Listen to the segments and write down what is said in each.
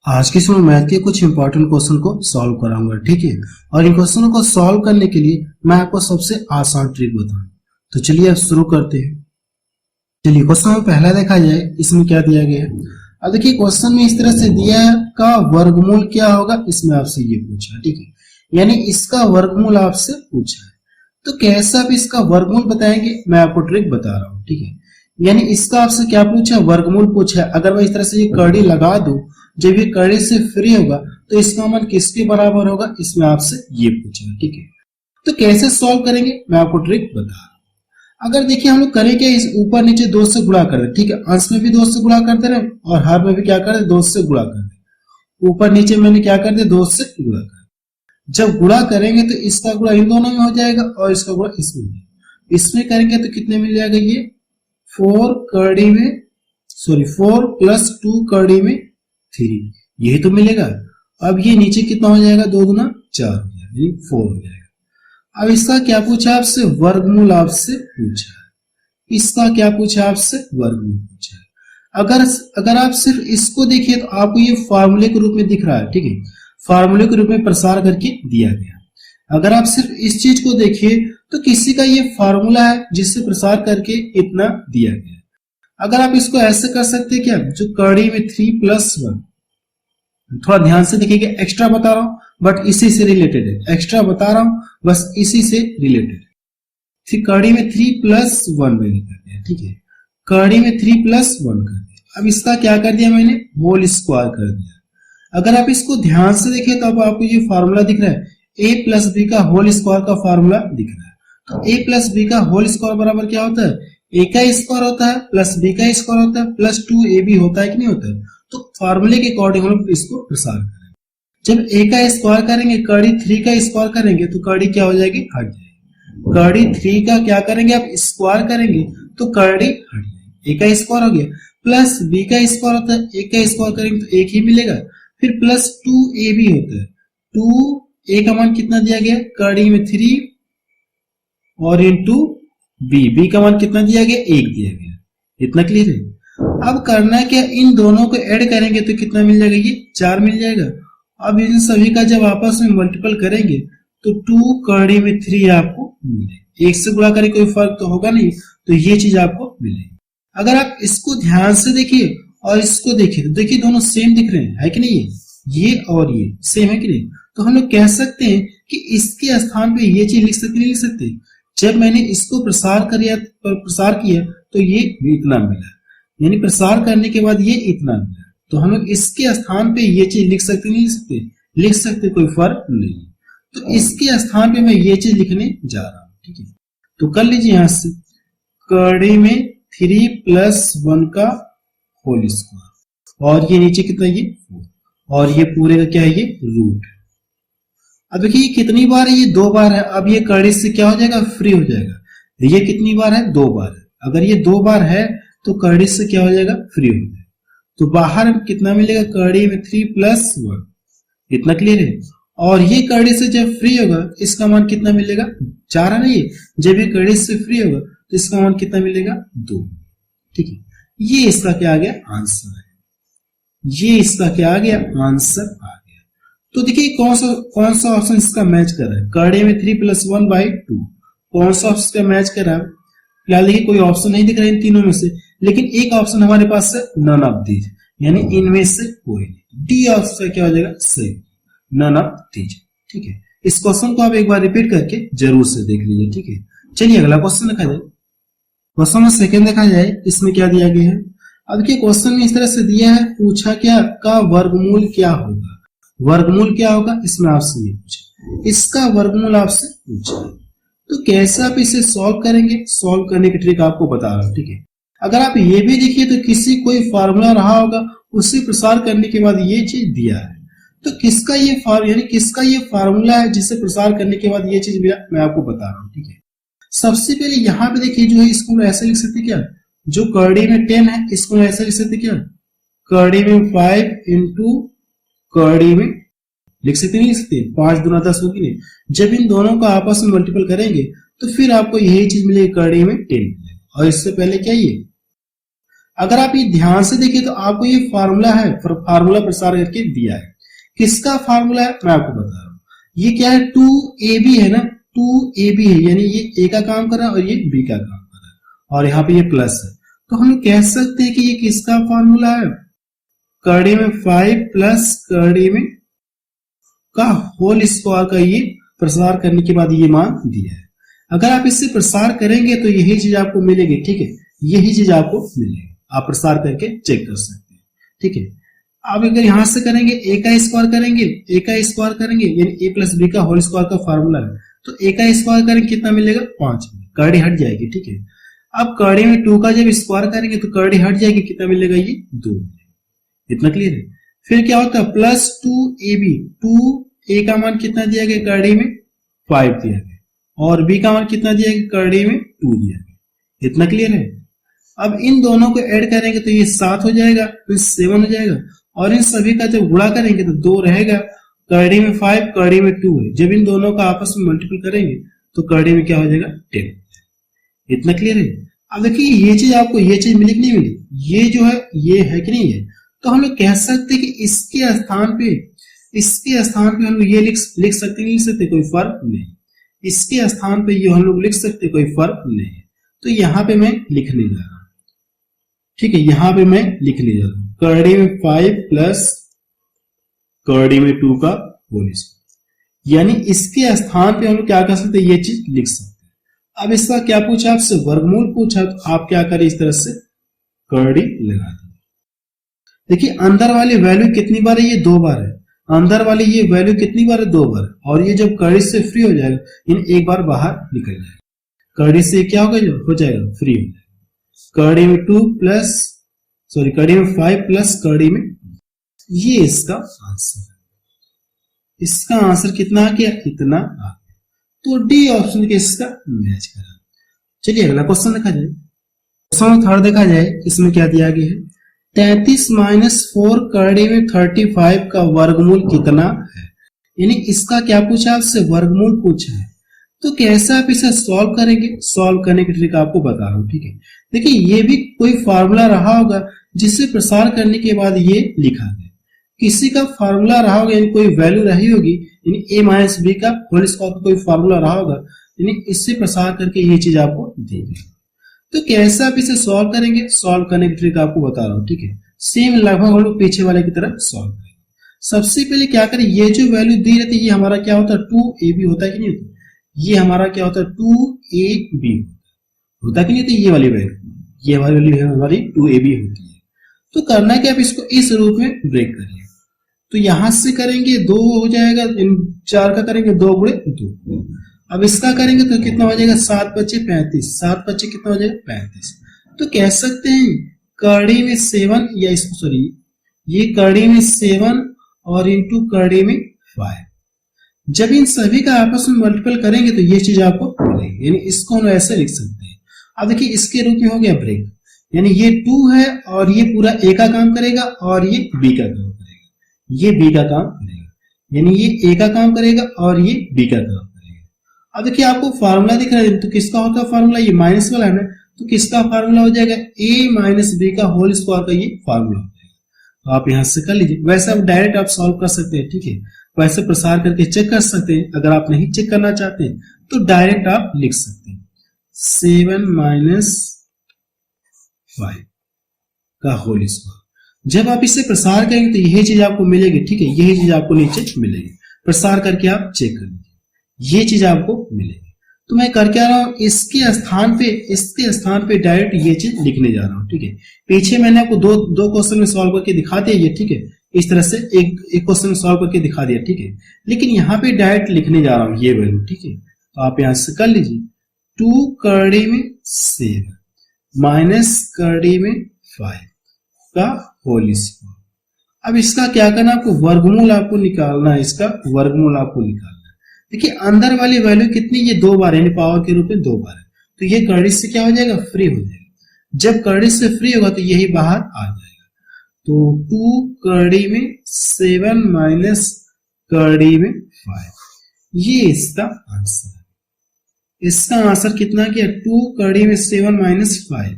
आज के समय मैथ के कुछ इंपॉर्टेंट क्वेश्चन को सॉल्व कराऊंगा, ठीक है। और इन क्वेश्चनों को सॉल्व करने के लिए मैं आपको सबसे आसान ट्रिक बताऊंगा। तो चलिए अब शुरू करते हैं। चलिए क्वेश्चन में पहला देखा जाए, इसमें क्या दिया गया है। अब देखिए क्वेश्चन में इस तरह से दिया है का वर्गमूल क्या होगा, इसमें आपसे ये पूछा है, ठीक है। यानी इसका वर्गमूल आपसे पूछा है, तो कैसे आप इसका वर्गमूल बताएंगे, मैं आपको ट्रिक बता रहा हूँ, ठीक है। यानी इसका आपसे क्या पूछा है, वर्गमूल पूछा है। अगर मैं इस तरह से ये कड़ी लगा दूं, जब ये कड़ी से फ्री होगा तो इसका मान किसके बराबर होगा, इसमें आपसे ये पूछा है, ठीक है। तो कैसे सॉल्व करेंगे, मैं आपको ट्रिक बता रहा हूं। अगर देखिए हम लोग करें क्या, इस ऊपर नीचे 2 से गुणा कर दे, ठीक है। अंश में भी 2 से गुणा करते रहे और हर में भी क्या कर दे, 2 से गुणा कर दे। ऊपर नीचे मैंने क्या कर दे, 2 से गुणा कर। जब गुणा करेंगे तो इसका गुणा इन दोनों में हो जाएगा और इसका गुणा इसमें हो जाएगा। इसमें करेंगे तो कितने मिल जाएगा, ये 4 कड़ी में 4 प्लस 2 कड़ी में 3, यही तो मिलेगा। अब ये नीचे कितना हो जाएगा, 2 गुना 4 हो जाएगा, यानी 4 हो जाएगा। अब इसका क्या पूछा आपसे, वर्गमूल आपसे पूछा है। इसका क्या पूछा आपसे, वर्गमूल पूछा है। अगर आप सिर्फ इसको देखिए तो आपको ये फार्मूले के रूप में दिख रहा है, ठीक है। फार्मूले के रूप में प्रसार करके दिया गया। अगर आप सिर्फ इस चीज को देखिए तो किसी का ये फार्मूला है जिससे प्रसार करके इतना दिया गया। अगर आप इसको ऐसे कर सकते हैं क्या, जो कड़ी में 3 प्लस 1, थोड़ा ध्यान से देखिएगा, एक्स्ट्रा बता रहा हूं बट इसी से रिलेटेड है, एक्स्ट्रा बता रहा हूं बस इसी से रिलेटेड। फिर कड़ी में 3 प्लस 1 मैंने कर दिया, ठीक है। कड़ी में 3 प्लस 1 कर दिया। अब इसका क्या कर दिया मैंने, होल स्क्वायर कर दिया। अगर आप इसको ध्यान से देखिए तो अब आपको ये फार्मूला दिख रहा है, a प्लस बी का होल स्क्वायर का फार्मूला दिख रहा है। तो a प्लस बी का होल स्क्वायर बराबर क्या होता है, a का स्क्वायर होता है प्लस b का स्क्वायर होता है प्लस 2ab होता है कि नहीं होता है। तो फार्मूले के अकॉर्डिंग हम लोग इसको प्रसार करेंगे। जब a का स्क्वायर करेंगे, कड़ी 3 का स्क्वायर करेंगे तो कड़ी क्या हो जाएगी, हट जाएगी। कड़ी 3 का क्या करेंगे, आप स्क्वायर करेंगे तो कड़ी हट जाएगी। a का स्क्वायर हो गया प्लस b का स्क्वायर होता है, a का स्क्वायर करेंगे तो 1 ही मिलेगा। फिर प्लस 2ab होता है, 2a का मान कितना दिया गया, कड़ी में 3 और इंटू b का मान कितना दिया गया, 1 दिया गया। इतना क्लियर है। अब करना है क्या, इन दोनों को ऐड करेंगे तो कितना मिल जाएगा, ये 4 मिल जाएगा। अब इन सभी का जब आपस में मल्टीपल करेंगे तो 2 कड़ी में 3 आपको मिलेगा। 1 से गुणा करें कोई फर्क तो होगा नहीं, तो ये चीज आपको मिलेगी। अगर आप इसको ध्यान से देखिए और इसको देखिए तो देखिए दोनों सेम दिख रहे हैं, है कि नहीं, ये और ये सेम है कि नहीं। तो हम लोग कह सकते हैं कि इसके स्थान पे ये चीज लिख सकते, नहीं लिख सकते। जब मैंने इसको प्रसार किया तो ये इतना मिला, यानी प्रसार करने के बाद ये इतना मिला। तो हम लोग इसके स्थान पे ये चीज लिख सकते, नहीं लिख सकते, लिख सकते, कोई फर्क नहीं। तो इसके स्थान पे मैं ये चीज लिखने जा रहा हूं, ठीक है। तो कर लीजिए यहां से, कड़ी में 3 प्लस 1 का होल स्क्वायर और ये नीचे कितना, ये 4 और ये पूरे का क्या है, ये रूट। अब देखिए ये कितनी बार है, ये 2 बार है। अब ये कड़ी से क्या हो जाएगा, फ्री हो जाएगा। ये कितनी बार है, 2 बार है। अगर ये 2 बार है तो कड़ी से क्या हो जाएगा, फ्री हो जाएगा। तो बाहर कितना मिलेगा, कड़ी में 3 प्लस 1, इतना क्लियर है। और ये कड़ी से जब फ्री होगा इसका मान कितना मिलेगा, 4 है ना ये। जब ये कड़ी से फ्री होगा तो इसका मान कितना मिलेगा, 2, ठीक है। ये इसका क्या आ गया, आंसर है। ये इसका क्या आ गया, आंसर आ गया। तो देखिए कौन सा ऑप्शन इसका मैच कर रहा है, कड़ी में 3 प्लस 1/2, कौन सा ऑप्शन इसका मैच कर रहा है। फिलहाल देखिए कोई ऑप्शन नहीं दिख रहा है इन तीनों में से, लेकिन एक ऑप्शन हमारे पास है, नन ऑफ दीज, यानी इनमें से कोई नहीं। डी ऑप्शन क्या हो जाएगा, सही, नन ऑफ दीज, ठीक है। इस क्वेश्चन को आप एक बार रिपीट करके जरूर से देख लीजिए, ठीक है। चलिए अगला क्वेश्चन देखा जाए। क्वेश्चन में सेकंड देखा जाए, इसमें क्या दिया गया है। अब देखिए क्वेश्चन में इस तरह से दिया है, पूछा क्या का वर्गमूल क्या होगा, वर्गमूल क्या होगा, इसमें आपसे ये पूछा, इसका वर्गमूल आपसे पूछा। तो कैसे आप इसे सॉल्व करेंगे, सॉल्व करने की ट्रिक आपको बता रहा हूं, ठीक है। अगर आप ये भी देखिए तो किसी कोई फार्मूला रहा होगा, उसे प्रसार करने के बाद ये चीज दिया है। तो किसका ये यानी किसका ये फार्मूला है जिसे प्रसार करने के बाद ये चीज मिला, मैं आपको बता रहा हूँ, ठीक है। सबसे पहले यहाँ पे देखिए जो है, इसको ऐसे लिख सकते क्या, जो कड़ी में 10 है इसको ऐसे लिख सकते क्या, कड़ी में 5 इंटू कड़ी में, लिख सकते नहीं लिख सकते, 5 दूना 10 होगी नहीं। जब इन दोनों का आपस में मल्टीपल करेंगे तो फिर आपको यही चीज मिलेगी, कड़ी में 10 मिलेगा। और इससे पहले क्या, ये अगर आप ये ध्यान से देखिए तो आपको ये फार्मूला है, फार्मूला प्रसार करके दिया है। किसका फार्मूला है मैं आपको बता रहा हूं। ये क्या है, 2ab है ना, 2ab है, यानी ये ए का काम कर रहा है और ये बी का काम कर रहा है, और यहाँ पे ये प्लस है। तो हम कह सकते हैं कि ये किसका फार्मूला है, करड़ी में 5 प्लस करड़ी में का होल स्क्वायर का ये प्रसार करने के बाद ये मान दिया है। अगर आप इससे प्रसार करेंगे तो यही चीज आपको मिलेगी, ठीक है, यही चीज आपको मिलेगी, आप प्रसार करके चेक कर सकते हैं, ठीक है। आप अगर यहां से करेंगे ए का स्क्वायर करेंगे, ए का स्क्वायर करेंगे यानी ए प्लस बी का होल स्क्वायर का फार्मूला है, तो ए का स्क्वायर करेंगे कितना मिलेगा 5, करड़ी हट जाएगी, ठीक है। अब करड़ी में 2 का जब स्क्वायर करेंगे तो करड़ी हट जाएगी, कितना मिलेगा ये 2, इतना क्लियर है। फिर क्या होता है प्लस 2ab, 2a का मान कितना दिया गया करड़ी में 5 दिया गया, और b का मान कितना दिया गया करड़ी में 2 दिया गया, इतना क्लियर है। अब इन दोनों को ऐड करेंगे तो ये 7 हो जाएगा, तो 7 हो जाएगा, और इन सभी का जब गुणा करेंगे तो 2 रहेगा, करड़ी में 5 करड़ी में 2 है, जब इन दोनों का आपस में मल्टीपल करेंगे तो करड़ी में क्या हो जाएगा 10, इतना क्लियर है। अब देखिए ये चीज आपको ये चीज मिली कि नहीं मिली, ये जो है ये है कि नहीं है, तो हम लोग कह सकते हैं कि इसके स्थान पे हम लोग ये लिख सकते, नहीं लिख सकते, कोई फर्क नहीं, इसके स्थान पे ये हम लोग लिख सकते, कोई फर्क नहीं है। तो यहाँ पे मैं लिखने जा रहा हूं, ठीक है, यहाँ पे मैं लिखने जा रहा हूं करड़ी में 5 प्लस करड़ी में 2 का होल स्क्वायर, यानी इसके स्थान पे हम लोग क्या कर सकते हैं, ये चीज लिख सकते हैं। अब इसका क्या पूछा आपसे, वर्गमूल पूछा, तो आप क्या करें, इस तरह से करड़ी लगा दें। देखिए अंदर वाली वैल्यू कितनी बार है, ये 2 बार है, अंदर वाली ये वैल्यू कितनी बार है 2 बार, और ये जब कड़ी से फ्री हो जाएगा इन एक बार बाहर निकल जाएगा, कड़ी से क्या होगा, जो हो जाएगा फ्री हो जाएगा, कड़ी में 2 प्लस कड़ी में 5 प्लस कड़ी में, ये इसका आंसर है। इसका आंसर कितना आ गया, इतना आ गया, तो डी ऑप्शन के इसका मैच करा। चलिए अगला क्वेश्चन देखा जाए। क्वेश्चन थर्ड देखा जाए, इसमें क्या दिया गया है, 33 माइनस 4 करड़ी में 35 का वर्गमूल कितना है, यानी इसका क्या पूछा आपसे, वर्गमूल पूछा है। तो कैसे आप इसे सॉल्व करेंगे, सॉल्व करने की ट्रिक आपको बता रहा हूं, ठीक है। देखिए ये भी कोई फार्मूला रहा होगा जिससे प्रसार करने के बाद ये लिखा गया, किसी का फार्मूला रहा होगा, यानी कोई वैल्यू रही होगी, यानी a माइनस बी का होल स्क्वायर का कोई फार्मूला रहा होगा, यानी इससे प्रसार करके ये चीज आपको दी गई। तो कैसे आप इसे सॉल्व करेंगे, सॉल्व करने की ट्रिक आपको बता रहा हूं, ठीक है। सेम लगभग हम लोग पीछे वाले की तरह सॉल्व करेंगे। सबसे पहले क्या करें, ये जो वैल्यू दी रहती है ये हमारा क्या होता है 2ab होता है कि नहीं होता, ये हमारा क्या होता है 2ab होता है कि नहीं होता, ये वाली वैल्यू है हमारी 2ab होती है। तो करना है कि आप इसको इस रूप में ब्रेक करिए, तो यहां से करेंगे 2 हो जाएगा, इन 4 का करेंगे 2 गुणे 2, अब इसका करेंगे तो कितना हो जाएगा 7 × 5 = 35, 7 × 5 कितना हो जाएगा 35। तो कह सकते हैं कड़ी में 7 या इसको सॉरी ये कड़ी में 7 और इंटू कड़ी में 5, जब इन सभी का आपस में मल्टीपल करेंगे तो ये चीज आपको मिलेगी, यानी इसको हम ऐसे लिख सकते हैं। अब देखिए इसके रूप में हो गया ब्रेक, यानी ये 2 है और ये पूरा ए का काम करेगा और ये बी का काम करेगा, ये बी का काम करेगा, यानी ये ए का काम करेगा और ये बी का काम करेगा। अब देखिए आपको फार्मूला दिख रहा है, तो किसका होता है फार्मूला, ये माइनस वाला है ना, तो किसका फार्मूला हो जाएगा a माइनस बी का होल स्क्वायर का ये फार्मूला हो जाएगा। तो आप यहां से कर लीजिए, वैसे आप डायरेक्ट आप सॉल्व कर सकते हैं, ठीक है, वैसे प्रसार करके चेक कर सकते हैं। अगर आप नहीं चेक करना चाहते हैं तो डायरेक्ट आप लिख सकते हैं 7 माइनस 5 का होल स्क्वायर। जब आप इसे प्रसार करेंगे तो यही चीज आपको मिलेगी, ठीक है, यही चीज आपको नीचे मिलेगी। प्रसार करके आप चेक कर लीजिए, ये चीज आपको मिलेगी। तो मैं कर क्या रहा हूं, इसके स्थान पे डायरेक्ट ये चीज लिखने जा रहा हूं, ठीक है। पीछे मैंने आपको दो क्वेश्चन में सॉल्व करके दिखा दिया ये, ठीक है, इस तरह से एक क्वेश्चन में सॉल्व करके दिखा दिया, ठीक है, लेकिन यहाँ पे डायरेक्ट लिखने जा रहा हूं ये वैल्यू, ठीक है। तो आप यहां से कर लीजिए 2 करड़ी में 7 माइनस करड़ी में 5 का होल स्क्वायर। अब इसका क्या करना, आपको वर्गमूल आपको निकालना है, इसका वर्गमूल आपको निकालना है। देखिए अंदर वाली वैल्यू कितनी, ये 2 बार यानी पावर के रूप में 2 बार है, तो ये करड़ी से क्या हो जाएगा फ्री हो जाएगा। जब करड़ी से फ्री होगा तो यही बाहर आ जाएगा, तो 2 करड़ी में 7 माइनस करड़ी में 5, ये इसका आंसर है। इसका आंसर कितना किया 2 करड़ी में 7 माइनस 5,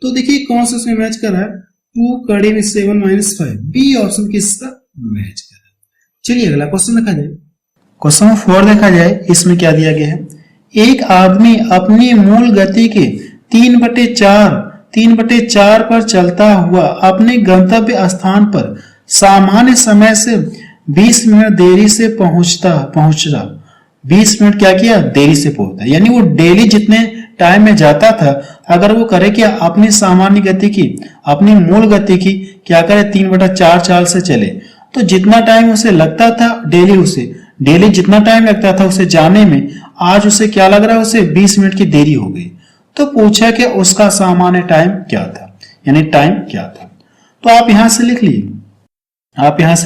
तो देखिए कौन सा इसमें मैच कर रहा है, 2 कड़ी में 7 माइनस 5, बी ऑप्शन किसका मैच कर रहा है। चलिए अगला क्वेश्चन देखा जाए। क्वेश्चन नंबर 4 देखा जाए, इसमें क्या दिया गया है, एक आदमी अपनी मूल गति के 3/4 पर चलता हुआ अपने गंतव्य स्थान पर सामान्य समय से 20 मिनट देरी से पहुंच रहा, 20 मिनट क्या किया, देरी से पहुंचा। यानी वो डेली जितने टाइम में जाता था, अगर वो करे क्या, अपनी सामान्य गति की, अपनी मूल गति की क्या करे, 3/4 चाल से चले, तो जितना टाइम उसे लगता था डेली जितना टाइम लगता था उसे जाने में, आज उसे क्या लग रहा है, उसे 20 मिनट की देरी हो गई। तो पूछा कि उसका सामान्य टाइम क्या था, यानी टाइम क्या था। तो आप यहां से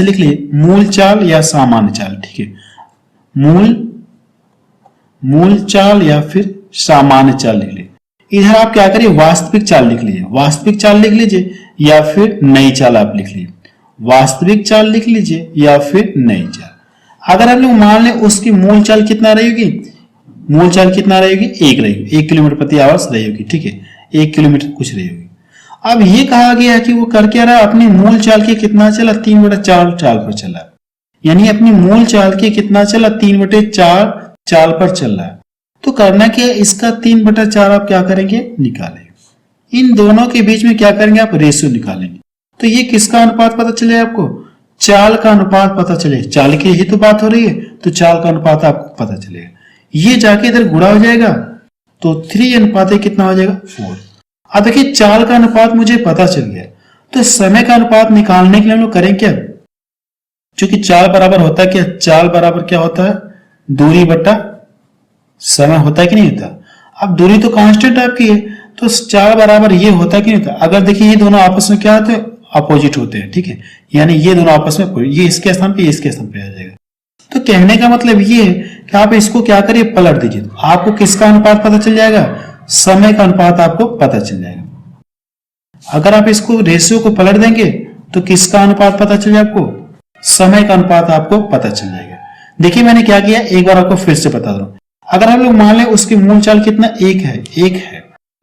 लिख लिए, मूल चाल या सामान्य चाल, ठीक है, मूल चाल या फिर सामान्य चाल लिख लीजिए। इधर आप क्या करिए, वास्तविक चाल लिख लीजिए या फिर नई चाल आप लिख लीजिए, वास्तविक चाल लिख लीजिए या फिर नई चाल। अगर हम लोग मान लें उसकी मूल चाल कितना रहेगी, 1 किलोमीटर प्रति आवर्स रहेगी, ठीक है, 1 किलोमीटर कुछ रहेगी। अब ये कहा गया है कि वो कर क्या रहा है, अपनी मूल चाल के कितना चला, 3/4 चाल पर चला, यानी अपनी मूल चाल के कितना चला, 3/4 चाल पर चल रहा है। तो करना क्या है, इसका 3/4 आप क्या करेंगे, निकालेंगे। इन दोनों के बीच में क्या करेंगे, आप रेशियो निकालेंगे। तो ये किसका अनुपात पता चले आपको, चाल का अनुपात पता चले, चाल की ही तो बात हो रही है, तो चाल का अनुपात आपको पता चलेगा। ये जाके इधर गुणा हो जाएगा, तो 3:1 कितना हो जाएगा, 4। अब देखिए चाल का अनुपात मुझे पता चल गया, तो समय का अनुपात निकालने के लिए हम लोग करें क्या, क्योंकि चाल बराबर होता है क्या, चाल बराबर क्या होता है, दूरी बटा समय होता है कि नहीं होता। अब दूरी तो कांस्टेंट आपकी है, तो चाल बराबर ये होता है कि नहीं होता। अगर देखिए ये दोनों आपस में क्या होते हैं, अपोजिट होते हैं, ठीक है, यानी ये दोनों आपस में, ये इसके स्थान पे, ये इसके स्थान पे आ जाएगा। तो कहने का मतलब ये है कि आप इसको क्या करिए, पलट दीजिए, तो आपको किसका अनुपात पता चल जाएगा, समय का अनुपात आपको पता चल जाएगा। अगर आप इसको रेशियो को पलट देंगे तो किसका अनुपात पता चल जाएगा आपको, समय का अनुपात आपको पता चल जाएगा। देखिए मैंने क्या किया, एक बार आपको फिर से बता दूं। अगर हम लोग मान लें उसकी मूल चाल कितना, 1 है,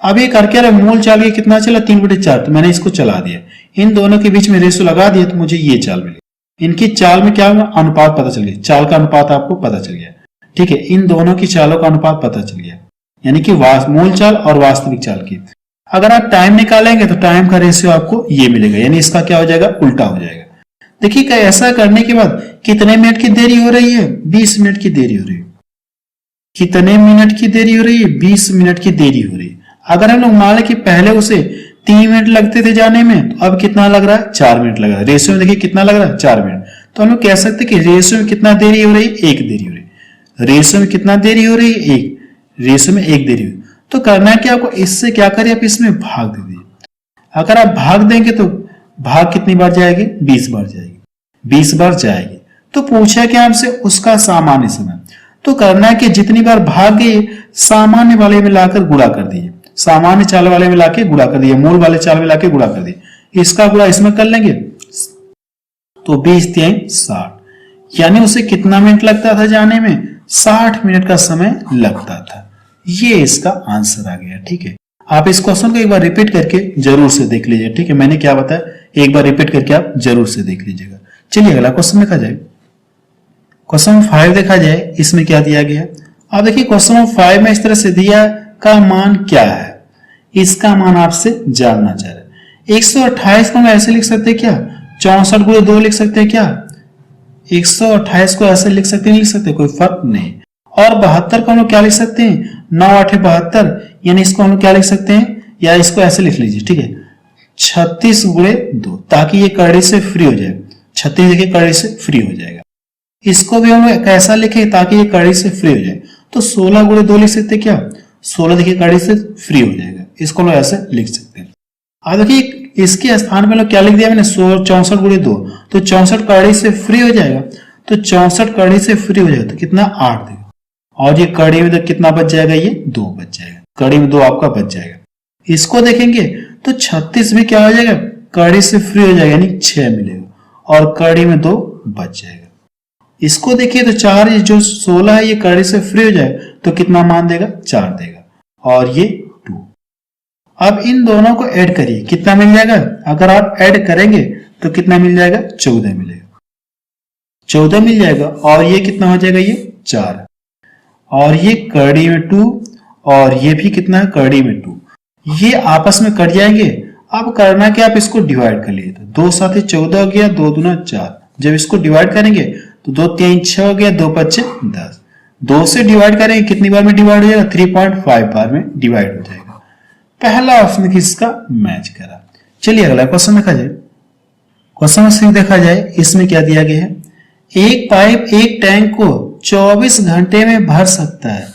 अब ये करके रहे, मूल चाल ये कितना चला, 3/4, तो मैंने इसको चला दिया, इन दोनों के बीच में रेशियो लगा दिया, तो मुझे ये चाल मिली। इनकी चाल में क्या अनुपात पता चल गया, चाल का अनुपात आपको पता चल गया, ठीक है, इन दोनों की चालों का अनुपात पता चल गया, यानी कि मूल चाल और वास्तविक चाल की। अगर आप टाइम निकालेंगे तो टाइम का रेशियो आपको ये मिलेगा, यानी इसका क्या हो जाएगा, उल्टा हो जाएगा। देखिए ऐसा करने के बाद कितने मिनट की देरी हो रही है, 20 मिनट की देरी हो रही है। कितने मिनट की देरी हो रही है, 20 मिनट की देरी हो रही है। अगर हम लोग मान लें कि पहले उसे 3 मिनट लगते थे जाने में, तो अब कितना लग रहा है, 4 मिनट लग रहा है। रेशियो में देखिए कितना लग रहा है, 4 मिनट। तो हम लोग कह सकते हैं कि रेशियो में कितना देरी हो रही है, 1 देरी हो रही है। रेशियो में कितना देरी हो रही है, 1, रेशियो में 1 देरी हो। तो करना है कि आपको इससे क्या करिए, आप इसमें भाग दे दीजिए। अगर आप भाग देंगे तो भाग कितनी बार जाएगी, 20 बार जाएगी, 20 बार जाएगी। तो पूछा कि हमसे उसका सामान्य समय, तो करना है कि जितनी बार भाग गई सामान्य वाले में लाकर गुणा कर दिए, सामान्य चाल वाले में लाके गुणा कर दिए, मूल वाले चाल में लाके गुणा कर दिए, इसका गुणा इसमें कर लेंगे, तो 20×3=60, यानी उसे कितना मिनट लगता था जाने में, 60 मिनट का समय लगता था। ये इसका आंसर आ गया, ठीक है। आप इस क्वेश्चन को एक बार रिपीट करके जरूर से देख लीजिए, ठीक है, मैंने क्या बताया एक बार रिपीट करके आप जरूर से देख लीजिएगा। चलिए अगला क्वेश्चन देखा जाए। क्वेश्चन 5 देखा जाए, इसमें क्या दिया गया। अब देखिए क्वेश्चन 5 में इस तरह से दिया का मान क्या है, इसका मान आपसे जानना चाह रहे हैं। 128 को हम ऐसे लिख सकते हैं क्या, 64×2 लिख सकते हैं क्या, 128 को ऐसे लिख सकते नहीं लिख सकते, कोई फर्क नहीं। और 72 को हम लोग क्या लिख सकते हैं, 9×8=72, यानी इसको हम लोग क्या लिख सकते हैं, या इसको ऐसे लिख लीजिए, ठीक है, 36×2, ताकि ये कड़ी से फ्री हो जाए। 36 देखिए कड़ी से फ्री हो जाएगा। इसको भी हम लोग कैसा लिखे ताकि ये कड़ी से फ्री हो जाए, तो 16×2 लिख सकते हैं क्या, 16 देखिए कड़ी से फ्री हो जाएगा, इसको लोग ऐसे लिख सकते हैं। अब देखिए इसके स्थान पे लोग क्या लिख दिया मैंने, 64×2, तो 64 कड़ी से फ्री हो जाएगा, तो 64 कड़ी से फ्री हो जाएगा तो कितना 8 देगा, और ये कड़ी में तो कितना बच जाएगा, ये 2 बच जाएगा, कड़ी में 2 आपका बच जाएगा। इसको देखेंगे तो 36 भी क्या हो जाएगा, कड़ी से फ्री हो जाएगा, यानी 6 मिलेगा, और कड़ी में 2 बच जाएगा। इसको देखिए तो 4, जो 16 है ये कड़ी से फ्री हो जाए तो कितना मान देगा, 4 देगा, और ये 2। अब इन दोनों को ऐड करिए, कितना मिल जाएगा? अगर आप ऐड करेंगे तो कितना मिल जाएगा? 14 मिलेगा, 14 मिल जाएगा। और ये कितना हो जाएगा? ये 4, और ये करड़ी में 2, और ये भी कितना है? करड़ी में 2। ये आपस में कट जाएंगे। अब करना क्या, आप इसको डिवाइड कर लिए, तो 2 साथ 14 हो गया, 2 दूना 4। जब इसको डिवाइड करेंगे तो 2 3 6 हो गया, 2 5 10। 2 से डिवाइड करेंगे, कितनी बार में डिवाइड हो जाएगा? 3.5 बार में डिवाइड हो जाएगा। पहला ऑप्शन किसका मैच करा। चलिए अगला क्वेश्चन देखा जाए। क्वेश्चन से देखा जाए, इसमें क्या दिया गया है? एक पाइप एक टैंक को 24 घंटे में भर सकता है।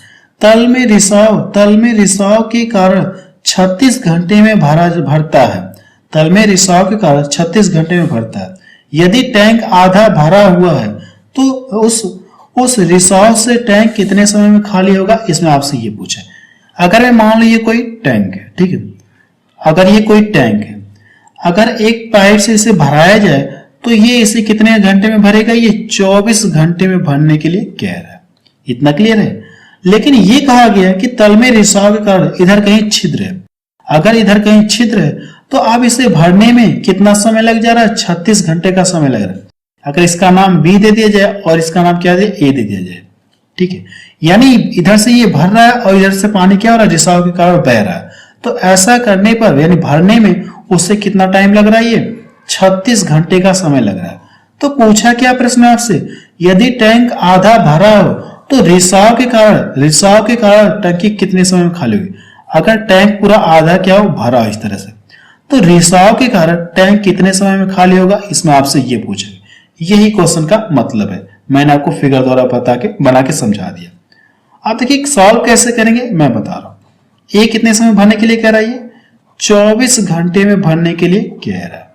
तल में रिसाव के कारण 36 घंटे में भरता है। तल में रिसाव के कारण 36 घंटे में भरता है। यदि टैंक आधा भरा हुआ है तो उस रिसाव से टैंक कितने समय में खाली होगा? इसमें आपसे ये पूछा है। अगर मैं मान लो ये कोई टैंक है, ठीक है, अगर ये कोई टैंक है, अगर एक पाइप से इसे भराया जाए तो ये इसे कितने घंटे में भरेगा? ये 24 घंटे में भरने के लिए कह रहा है। इतना क्लियर है। लेकिन ये कहा गया कि तल में रिसाव के कारण इधर कहीं छिद्र है। अगर इधर कहीं छिद्र है तो अब इसे भरने में कितना समय लग जा रहा है? 36 घंटे का समय लग रहा है। अगर इसका नाम बी दे दिया जाए और इसका नाम क्या दे? ए दे दिया जाए, ठीक है। यानी इधर से ये भर रहा है और इधर से पानी क्या हो रहा है? रिसाव के कारण बह रहा है। तो ऐसा करने पर यानी भरने में उससे कितना टाइम लग रहा है? ये 36 घंटे का समय लग रहा है। तो पूछा क्या प्रश्न आपसे? यदि टैंक आधा भरा हो तो रिसाव के कारण टंकी कितने समय में खाली होगी? अगर टैंक पूरा आधा क्या हो? भरा हो इस तरह से, तो रिसाव के कारण टैंक कितने समय में खाली होगा? इसमें आपसे ये पूछा। यही क्वेश्चन का मतलब है। मैंने आपको फिगर द्वारा बना के समझा दिया। आप देखिए सॉल्व कैसे करेंगे मैं बता रहा हूं। ए कितने समय भरने के लिए कह रहा है? ये 24 घंटे में भरने के लिए कह रहा है।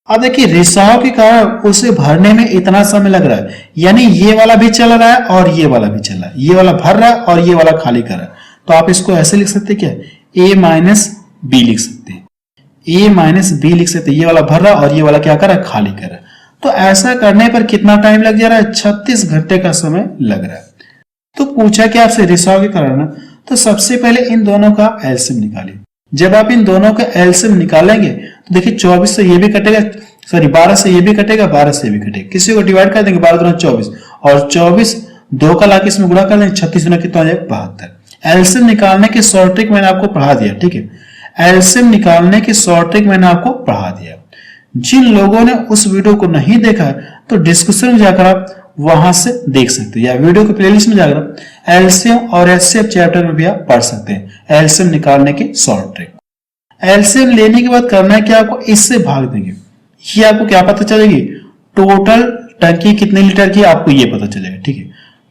अब देखिए रिसाव के कारण उसे भरने में इतना समय लग रहा है, यानी ये वाला भी चल रहा है और ये वाला भी चल रहा है। ये वाला भर रहा है और ये वाला खाली कर रहा है। तो आप इसको ऐसे लिख सकते हैं, क्या? ए माइनस बी लिख सकते हैं। ए माइनस बी लिख सकते हैं। ये वाला भर रहा है और ये वाला क्या कर रहा है? खाली कर रहा है। तो ऐसा करने पर कितना टाइम लग जा रहा है? 36 घंटे का समय लग रहा है। तो पूछा क्या आपसे? रिसाव के कारण ना, तो सबसे पहले इन दोनों का एलसीएम निकालिए। जब आप इन दोनों का एलसीएम निकालेंगे तो देखिए 24 से ये भी कटेगा, सॉरी 12 से ये भी कटेगा, 12 से ये भी कटेगा। किसी को डिवाइड कर देंगे, 12 दूना 24 और 24 2 का लाके इसमें गुणा कर देंगे, 36 गुना कितना हो जाएगा? 72। एलसीएम निकालने की शॉर्ट ट्रिक मैंने आपको पढ़ा दिया, ठीक है। एलसीएम निकालने की शॉर्ट ट्रिक मैंने आपको पढ़ा दिया। जिन लोगों ने उस वीडियो को नहीं देखा तो डिस्क्रिप्शन में जाकर आप वहां से देख सकते हैं, या वीडियो के प्लेलिस्ट में जाकर एलसीएम और एचसीएफ चैप्टर में भी आप पढ़ सकते हैं एलसीएम निकालने की शॉर्ट ट्रिक। एलसीएम लेने के बाद करना है क्या? आपको इससे भाग देंगे। ये आपको क्या पता चलेगी? टोटल टंकी कितने लीटर की आपको ये पता चलेगा, ठीक है।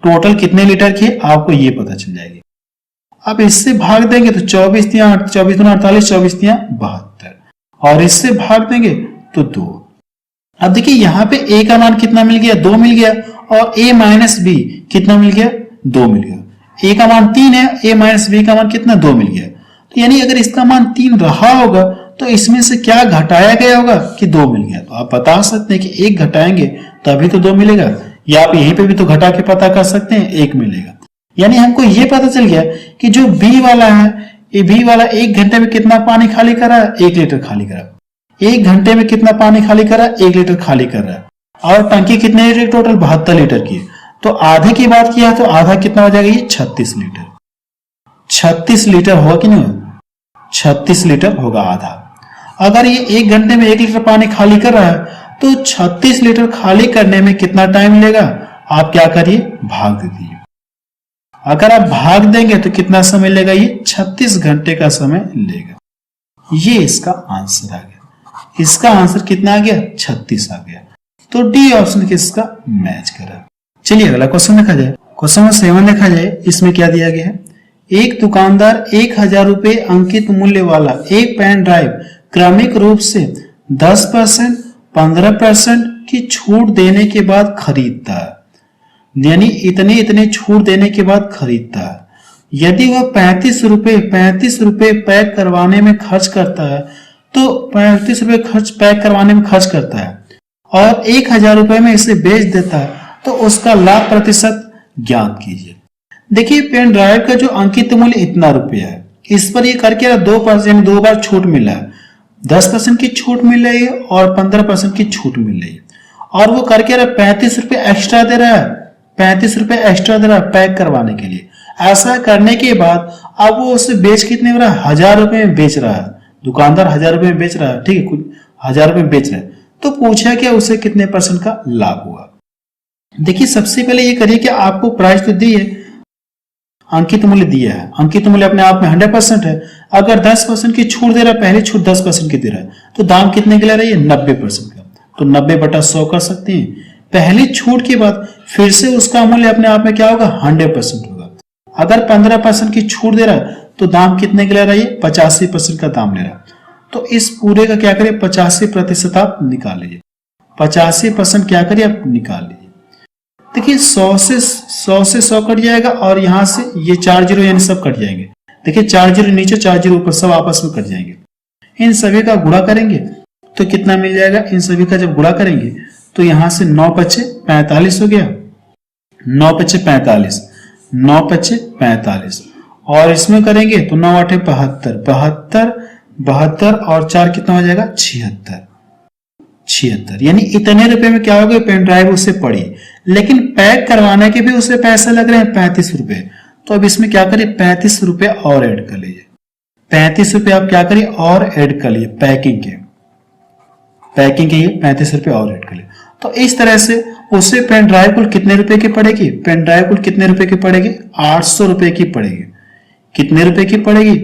टोटल कितने लीटर की आपको ये पता चल जाएगी। अब इससे भाग देंगे तो 24 दिया 24 दूना 48, 24 दिया 72, और इससे भाग देंगे तो 2। अब देखिए यहाँ पे a का मान कितना मिल गया? 2 मिल गया, और a माइनस बी कितना मिल गया? 2 मिल गया। a का मान 3 है, a माइनस बी का मान कितना? 2 मिल गया। तो यानी अगर इसका मान 3 रहा होगा तो इसमें से क्या घटाया गया होगा कि 2 मिल गया। तो आप बता सकते हैं कि 1 घटाएंगे तभी तो 2 मिलेगा, या आप यहीं पे भी तो घटा के पता कर सकते हैं, 1 मिलेगा। यानी हमको ये पता चल गया कि जो बी वाला है, ये बी वाला 1 घंटे में कितना पानी खाली कर रहा है? 1 लीटर खाली कर रहा है। 1 घंटे में कितना पानी खाली कर रहा है? 1 लीटर खाली कर रहा है। और टंकी कितने लीटर? टोटल 72 लीटर की। तो आधे की बात किया तो आधा कितना हो जाएगा? ये 36 लीटर। 36 लीटर होगा कि नहीं? 36 लीटर होगा आधा। अगर ये 1 घंटे में 1 लीटर पानी खाली कर रहा है तो 36 लीटर खाली करने में कितना टाइम लेगा? आप क्या करिए? भाग दीजिए। अगर आप भाग देंगे तो कितना समय लेगा? ये 36 घंटे का समय लेगा। ये इसका आंसर आ गया। इसका आंसर कितना आ गया? 36 आ गया। तो डी ऑप्शन किसका मैच करा। चलिए अगला क्वेश्चन देखा जाए। क्वेश्चन नंबर 7 देखा जाए। इसमें क्या दिया गया है? एक दुकानदार 1000 रुपए अंकित मूल्य वाला एक पेन ड्राइव क्रमिक रूप से 10%, 15% की छूट देने के बाद खरीदता है। यानी इतने इतने छूट देने के बाद खरीदता है। यदि वह 35 रुपए पैक करवाने में खर्च करता है तो 35 रुपए पैक करवाने में खर्च करता है और 1000 रुपए में इसे बेच देता है तो उसका लाभ प्रतिशत ज्ञात कीजिए। देखिए पेन ड्राइव का जो अंकित मूल्य इतना रुपया है, इस पर ये करके 2% यानी 2 बार छूट मिला है, 10% की छूट मिल रही है और 15% की छूट मिल रही है, और वो करके 35 रुपए एक्स्ट्रा दे रहा है, 35 रुपए एक्स्ट्रा दे रहा है पैक करवाने के लिए। ऐसा करने के बाद अब वो उसे बेच कितने हो रहा है, 1000 रुपए में बेच रहा है, दुकानदार 1000 रुपए में बेच रहा है, ठीक है, कुछ 1000 रुपए में बेच रहा है। तो पूछा क्या उसे कितने परसेंट का लाभ हुआ। देखिए सबसे पहले ये करिए कि आपको प्राइस तो दी है, अंकित मूल्य दिया है, अंकित मूल्य अपने आप में 100% है। अगर 10% की छूट दे रहा है, पहली छूट 10% की दे रहा है, तो दाम कितने के ले रहा है, ये 90% का, तो 90/100 कर सकते हैं। पहली छूट के बाद फिर से उसका मूल्य अपने आप में क्या होगा, 100% होगा। अगर 15% की छूट दे रहा है तो दाम कितने के ले रहा है, ये 85% का दाम ले रहा है। तो इस पूरे का क्या करिए, 85% आप निकाल लीजिए, 85% क्या करिए आप निकाल लीजिए। देखिए 100 से 100 कट जाएगा और यहां से ये 4 जीरो यानी सब कट जाएंगे। देखिए 4 जीरो नीचे 4 जीरो ऊपर, सब आपस में कट जाएंगे। इन सभी का गुणा करेंगे तो कितना मिल जाएगा, इन सभी का जब गुणा करेंगे तो यहां से 9×5 = 45 हो गया, 9×5 = 45, 9×5 = 45, और इसमें करेंगे तो 9×8 = 72, 72 और 4 कितना हो जाएगा, 76, यानी इतने रुपए में क्या होगा, पेन ड्राइव उससे पड़ी। लेकिन पैक करवाने के भी उसे पैसे लग रहे हैं 35 रुपए। तो अब इसमें क्या करिए, 35 रुपए और ऐड कर लीजिए, 35 रुपए आप क्या करिए और ऐड कर लीजिए, पैकिंग के 35 रुपए और ऐड कर लीजिए। तो इस तरह से उसे पेन ड्राइव कुल कितने रुपए की पड़ेगी, पेन ड्राइव कुल कितने रुपए की पड़ेगी, 800 रुपए की पड़ेगी। कितने रुपए की पड़ेगी,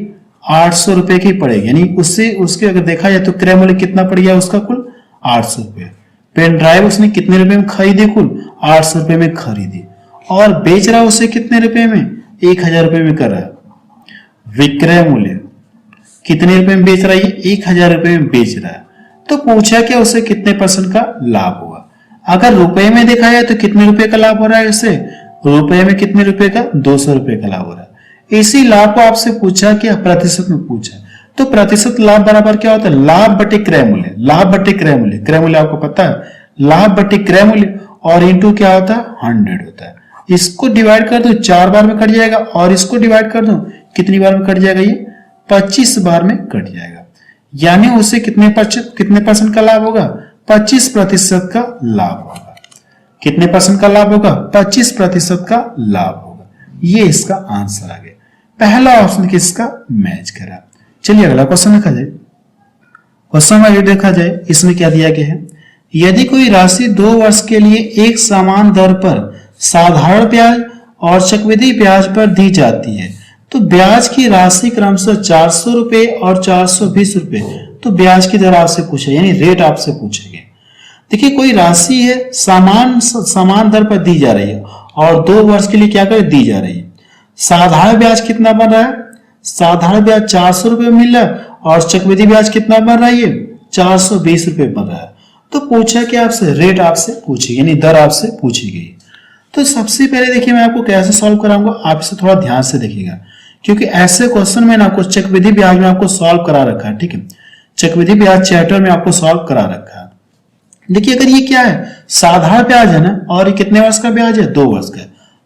800 रुपए की पड़ेगी। यानी उससे उसके अगर देखा जाए तो क्रय मूल्य कितना पड़ गया उसका, कुल 800 रुपए। पेन ड्राइव उसने कितने रुपए में खरीदी, कुल 800 रुपए में खरीदी, और बेच रहा उसे कितने रुपए में, 1000 रुपए में कर रहा है। विक्रय मूल्य कितने रुपए में बेच रहा है, 1000 रुपए में बेच रहा है। तो पूछा क्या उसे कितने % का लाभ हुआ। अगर रुपए में देखा जाए तो कितने रुपए का लाभ हो रहा है, उसे रुपए में कितने रुपए का, 200 रुपए का लाभ हो रहा है। इसी लाभ को आपसे पूछा क्या, प्रतिशत में पूछा, तो प्रतिशत लाभ बराबर क्या होता है, लाभ बटे क्रय मूल्य, लाभ बटे क्रय मूल्य, क्रय मूल्य आपको पता है, लाभ बटे क्रय मूल्य, और इंटू क्या होता है, 100 होता है। इसको डिवाइड कर दो 4 बार में कट जाएगा, और इसको डिवाइड कर दो कितनी बार में कट जाएगा, ये 25 बार में कट जाएगा। यानी उसे कितने % का लाभ होगा, 25% का लाभ होगा। कितने % का लाभ होगा, 25% का लाभ होगा। ये इसका आंसर आ गया। पहला ऑप्शन किसका मैच करा। चलिए अगला क्वेश्चन देखा जाए। क्वेश्चन में देखा जाए, इसमें क्या दिया गया है, यदि कोई राशि 2 वर्ष के लिए एक समान दर पर साधारण ब्याज और चक्रवृद्धि ब्याज पर दी जाती है, तो ब्याज की राशि क्रमशः 400 रुपए और 420 रुपए, तो ब्याज की दर आपसे पूछे, यानी रेट आपसे पूछेंगे। देखिए कोई राशि है समान दर पर दी जा रही है और 2 वर्ष के लिए क्या कर दी जा रही है। साधारण ब्याज कितना बन रहा है, साधारण ब्याज 400 रुपए मिल रहा है, और चक्रवृद्धि ब्याज कितना बन रहा है, 420 रुपए बन रहा है। तो पूछा कि आपसे रेट आपसे पूछी, यानी दर आपसे पूछी गई। तो सबसे पहले देखिए मैं आपको कैसे सॉल्व कराऊंगा, आप इसे थोड़ा ध्यान से देखिएगा, क्योंकि ऐसे क्वेश्चन में ना आपको चक्रवृद्धि ब्याज में आपको सॉल्व करा रखा है, ठीक है, चक्रवृद्धि ब्याज चैप्टर में आपको सॉल्व करा रखा है। देखिए अगर ये क्या है, साधारण ब्याज है ना, और ये कितने वर्ष का ब्याज है, 2 वर्ष का,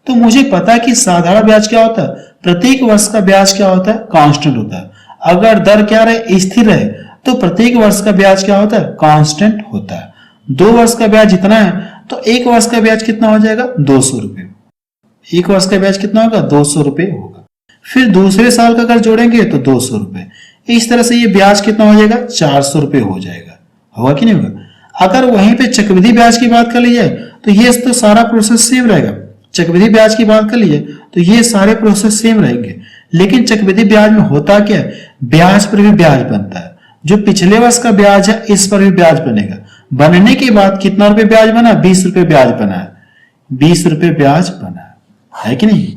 तो मुझे पता है कि साधारण ब्याज क्या होता है, प्रत्येक वर्ष का ब्याज क्या होता है, कांस्टेंट होता है। अगर दर क्या रहे, स्थिर रहे, तो प्रत्येक वर्ष का ब्याज क्या होता है, कांस्टेंट होता है। 2 वर्ष का ब्याज इतना है, तो 1 वर्ष का ब्याज कितना हो जाएगा, 200 रुपए। 1 वर्ष का ब्याज कितना होगा, 200 रुपए होगा। फिर दूसरे साल का अगर जोड़ेंगे तो 200 रुपए। इस तरह से ये ब्याज कितना हो जाएगा, 400 रुपए हो जाएगा। होगा कि नहीं होगा। अगर वहीं पे चक्रवृद्धि ब्याज की बात कर ली जाए तो ये तो सारा प्रोसेस सेम रहेगा। चक्रवृद्धि ब्याज की बात कर लीजिए तो ये सारे प्रोसेस सेम रहेंगे, लेकिन चक्रवृद्धि ब्याज में होता क्या है, ब्याज पर भी ब्याज बनता है। जो पिछले वर्ष का ब्याज है इस पर भी ब्याज बनेगा। बनने के बाद कितना रुपए ब्याज बना, 20 रुपए ब्याज बना है, 20 रुपए ब्याज बना है कि नहीं।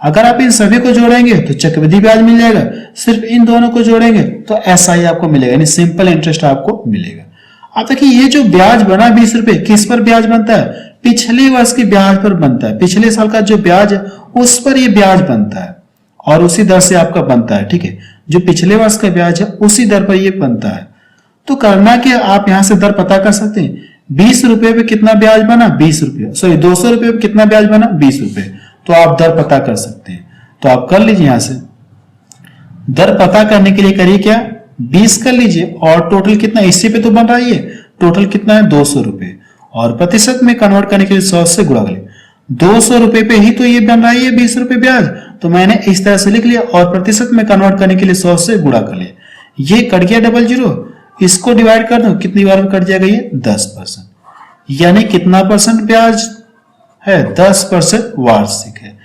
अगर आप इन सभी को जोड़ेंगे तो चक्रवृद्धि ब्याज मिल जाएगा, सिर्फ इन दोनों को जोड़ेंगे तो एसआई आपको मिलेगा, यानी सिंपल इंटरेस्ट आपको मिलेगा। अब देखिए ये जो ब्याज बना 20 रुपए, किस पर ब्याज बनता है, पिछले वर्ष के ब्याज पर बनता है। पिछले साल का जो ब्याज है उस पर ये ब्याज बनता है और उसी दर से आपका बनता है, ठीक है। जो पिछले वर्ष का ब्याज है उसी दर पर ये बनता है। तो करना क्या, आप यहां से दर पता कर सकते हैं। 20 रुपए पे कितना ब्याज बना, 20 रुपए, सॉरी 200 रुपए पे कितना ब्याज बना, 20 रुपए। तो आप दर पता कर सकते हैं, तो आप कर लीजिए। यहां से दर पता करने के लिए करिए क्या, 20 कर लीजिए और टोटल कितना इसी पे तो बन रहा है, ये टोटल कितना है 200 रुपए, और प्रतिशत में कन्वर्ट करने के लिए 100 से गुणा कर लिया। 200 रुपए पे ही तो ये बन रहा है ये 20 रुपए ब्याज, तो मैंने इस तरह से लिख लिया और प्रतिशत में कन्वर्ट करने के लिए 100 से गुणा कर लिया। ये कट गया 00, इसको डिवाइड कर दो, कितनी बार में कट जाएगा ये 10%, यानी कितना परसेंट ब्याज है 10% वार्षिक है।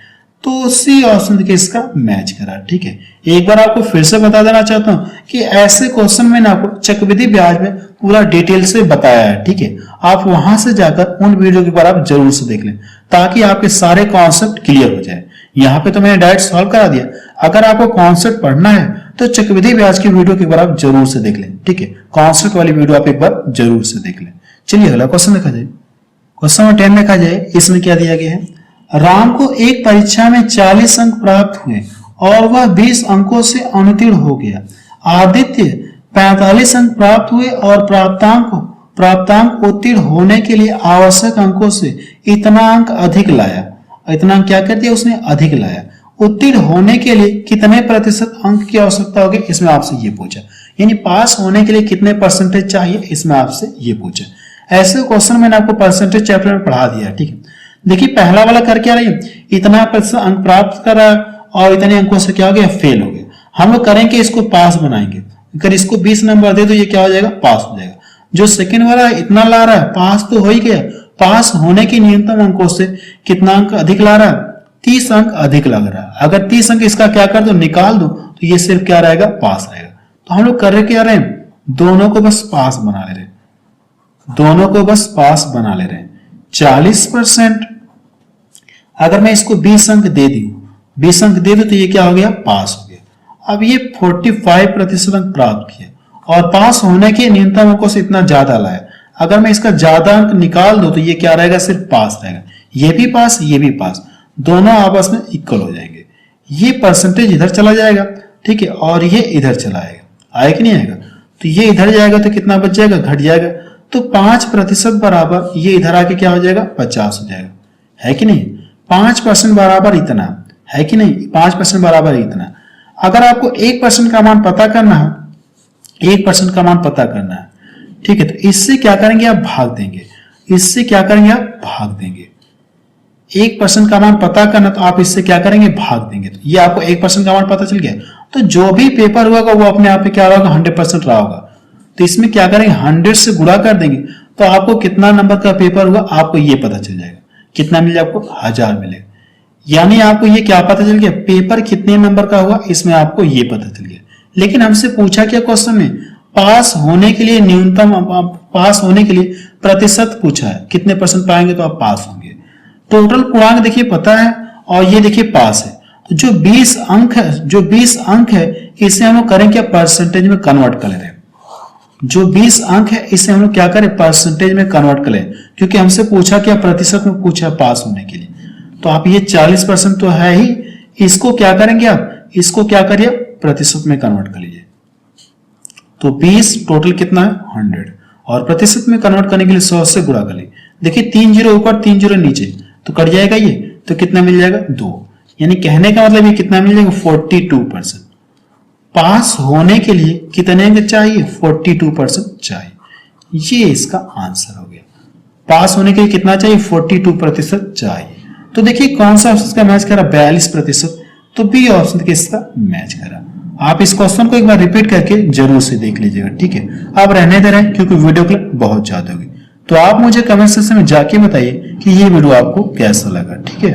तो सी ऑप्शन देखिए इसका मैच करा। ठीक है, एक बार आपको फिर से बता देना चाहता हूं कि ऐसे क्वेश्चन मैंने आपको चक्रवृद्धि ब्याज में पूरा डिटेल से बताया है। ठीक है, आप वहां से जाकर उन वीडियो के बार आप जरूर से देख लें ताकि आपके सारे कॉन्सेप्ट क्लियर हो जाए। यहाँ पे तो मैंने डायरेक्ट सॉल्व करा दिया, अगर आपको कॉन्सेप्ट पढ़ना है तो चक्रवृद्धि ब्याज की वीडियो के बार आप जरूर से देख लें। ठीक है, कॉन्सेप्ट वाली वीडियो आप एक बार जरूर से देख लें। चलिए अगला क्वेश्चन देखा जाए। क्वेश्चन नंबर 10 देखा जाए, इसमें क्या दिया गया है, राम को एक परीक्षा में 40 अंक प्राप्त हुए और वह 20 अंकों से अनुत्तीर्ण हो गया। आदित्य 45 अंक प्राप्त हुए और प्राप्तांक उत्तीर्ण होने के लिए आवश्यक अंकों से इतना अंक अधिक लाया। इतना अंक क्या कर दिया उसने, अधिक लाया। उत्तीर्ण होने के लिए कितने प्रतिशत अंक की आवश्यकता होगी, इसमें आपसे ये पूछा। यानी पास होने के लिए कितने परसेंटेज चाहिए, इसमें आपसे ये पूछा। ऐसे क्वेश्चन मैंने आपको परसेंटेज चैप्टर में पढ़ा दिया। ठीक है, देखिए पहला वाला कर क्या रही है, इतना प्रतिशत अंक प्राप्त करा और इतने अंकों से क्या हो गया, फेल हो गया। हम लोग करेंगे इसको पास बनाएंगे, अगर इसको 20 नंबर दे तो ये क्या हो जाएगा, पास हो जाएगा। जो सेकंड वाला इतना ला रहा है पास तो हो ही गया, पास होने के न्यूनतम अंकों से कितना अंक अधिक ला रहा है, 30 अंक अधिक लग रहा है। अगर 30 अंक इसका क्या कर दो, निकाल दो, तो ये सिर्फ क्या रहेगा, पास रहेगा। तो हम लोग कर रहे क्या रहे हैं, दोनों को बस पास बना ले रहे हैं, दोनों को बस पास बना ले रहे हैं। 40%, अगर मैं इसको 20 अंक दे दी, 20 अंक दे दूं तो ये क्या हो गया, पास हो गया। अब ये 45% अंक प्राप्त किया और पास होने के न्यूनतम अंकों से इतना ज्यादा लाया। अगर मैं इसका ज्यादा अंक निकाल दूं तो ये क्या रहेगा, सिर्फ पास रहेगा। ये भी पास, ये भी पास, दोनों आपस में इक्वल हो जाएंगे। ये परसेंटेज इधर चला जाएगा, ठीक है, और ये इधर चला आएगा, आएगा कि नहीं आएगा, तो ये इधर जाएगा तो कितना बच जाएगा, घट जाएगा। तो 5% बराबर ये इधर आके क्या हो जाएगा, 50 हो जाएगा, है कि नहीं। 5% बराबर इतना है कि नहीं, 5% बराबर इतना। अगर आपको 1% का मान पता करना है, 1% का मान पता करना है, ठीक है, तो इससे क्या करेंगे आप, भाग देंगे। इससे क्या करेंगे आप, भाग देंगे। 1% का मान पता करना तो आप इससे क्या करेंगे, भाग देंगे। तो ये आपको 1% का मान पता चल गया, तो जो भी पेपर होगा वो अपने आप पे क्या होगा, 100% रहा होगा। तो इसमें क्या करेंगे, 100 से गुणा कर देंगे तो आपको कितना नंबर का पेपर हुआ आपको ये पता चल जाएगा। कितना मिलेगा आपको, 1000 मिलेगा। यानी आपको ये क्या पता चल गया, पेपर कितने नंबर का हुआ, इसमें आपको ये पता चल गया। लेकिन हमसे पूछा क्या क्वेश्चन में, पास होने के लिए न्यूनतम, पास होने के लिए प्रतिशत पूछा है, कितने परसेंट पाएंगे तो आप पास होंगे। टोटल पूर्णांक देखिए पता है और ये देखिए पास है। तो जो 20 अंक है, जो 20 अंक है इसे हम लोग करें क्या, परसेंटेज में कन्वर्ट कर ले रहे हैं। जो 20 अंक है इसे हम लोग क्या करें, परसेंटेज में कन्वर्ट कर लें, क्योंकि हमसे पूछा क्या, प्रतिशत में पूछा पास होने के लिए। तो आप ये 40% तो है ही, इसको क्या करेंगे आप, इसको क्या करिए, प्रतिशत में कन्वर्ट कर लीजिए। तो 20 टोटल कितना है, 100, और प्रतिशत में कन्वर्ट करने के लिए 100 से गुणा कर लीजिए। देखिए 3 0 ऊपर 3 0 नीचे, तो कट जाएगा ये, तो कितना मिल जाएगा, 2। यानी कहने का मतलब ये कितना मिल जाएगा, 42%। पास होने के लिए कितने अंक चाहिए, 42% चाहिए। ये इसका आंसर हो गया। पास होने के लिए कितना चाहिए, 42% चाहिए। तो देखिए कौन सा ऑप्शन का मैच करा, 42%, तो बी ऑप्शन इसका मैच करा। आप इस क्वेश्चन को एक बार रिपीट करके जरूर से देख लीजिएगा, ठीक है। आप रहने दे रहे हैं क्योंकि वीडियो क्लिप बहुत ज्यादा होगी। तो आप मुझे कमेंट सेक्शन में जाके बताइए कि ये वीडियो आपको कैसा लगा, ठीक है।